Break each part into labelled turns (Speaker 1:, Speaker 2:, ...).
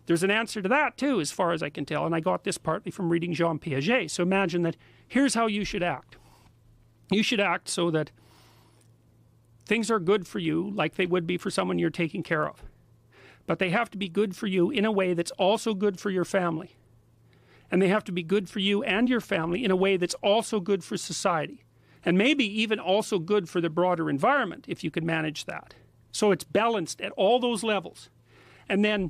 Speaker 1: there's an answer to that too, as far as I can tell, and I got this partly from reading Jean Piaget. So imagine that here's how you should act. You should act so that things are good for you like they would be for someone you're taking care of, but they have to be good for you in a way that's also good for your family, and they have to be good for you and your family in a way that's also good for society, and maybe even also good for the broader environment if you can manage that. So it's balanced at all those levels, and then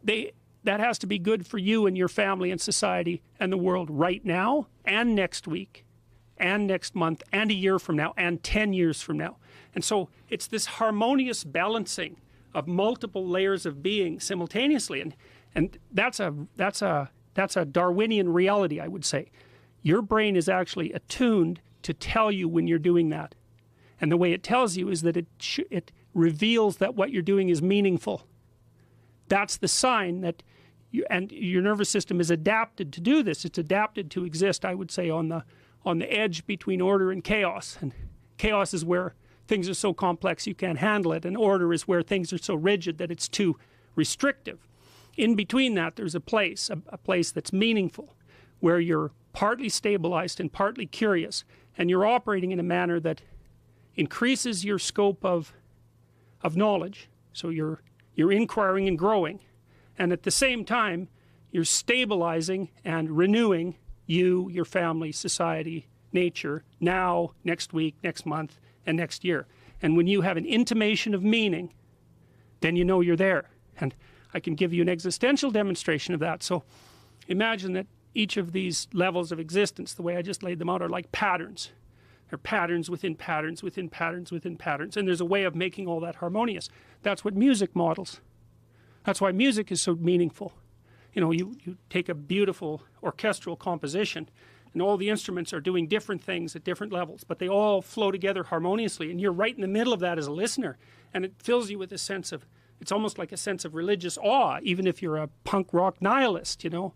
Speaker 1: that has to be good for you and your family and society and the world right now and next week and next month and a year from now and 10 years from now. And so it's this harmonious balancing of multiple layers of being simultaneously, and that's a Darwinian reality, I would say. Your brain is actually attuned to tell you when you're doing that, and the way it tells you is that it reveals that what you're doing is meaningful. That's the sign that and your nervous system is adapted to do this. It's adapted to exist, I would say, on the edge between order and chaos. And chaos is where things are so complex you can't handle it, and order is where things are so rigid that it's too restrictive. In between that, there's a place that's meaningful, where you're partly stabilized and partly curious, and you're operating in a manner that increases your scope of knowledge. So you're inquiring and growing, and at the same time you're stabilizing and renewing you, your family, society, nature, now, next week, next month, and next year. And when you have an intimation of meaning, then you know you're there. And I can give you an existential demonstration of that. So imagine that each of these levels of existence, the way I just laid them out, are like patterns. They're patterns within patterns within patterns within patterns, and there's a way of making all that harmonious. That's what music models. That's why music is so meaningful. You know, you take a beautiful orchestral composition, and all the instruments are doing different things at different levels, but they all flow together harmoniously, and you're right in the middle of that as a listener, and it fills you with a sense of, it's almost like a sense of religious awe, even if you're a punk rock nihilist, you know.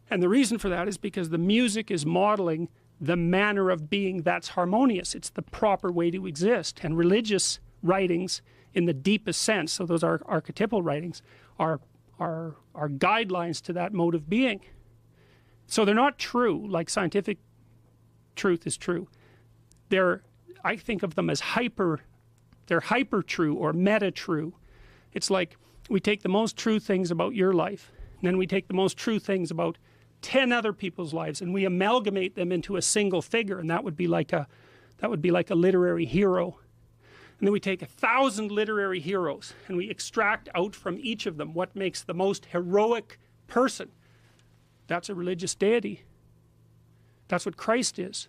Speaker 1: And the reason for that is because the music is modeling the manner of being that's harmonious. It's the proper way to exist. And religious writings in the deepest sense, so those are archetypal writings, are guidelines to that mode of being. So they're not true like scientific truth is true. I think of them as they're hyper true or meta true. It's like we take the most true things about your life, and then we take the most true things about 10 other people's lives, and we amalgamate them into a single figure, and that would be like a literary hero. And then we take 1,000 literary heroes, and we extract out from each of them what makes the most heroic person. That's a religious deity. That's what Christ is.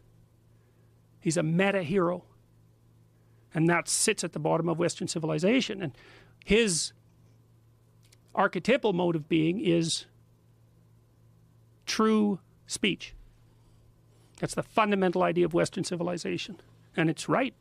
Speaker 1: He's a meta hero, and that sits at the bottom of Western civilization. And his archetypal mode of being is true speech. That's the fundamental idea of Western civilization, and it's right.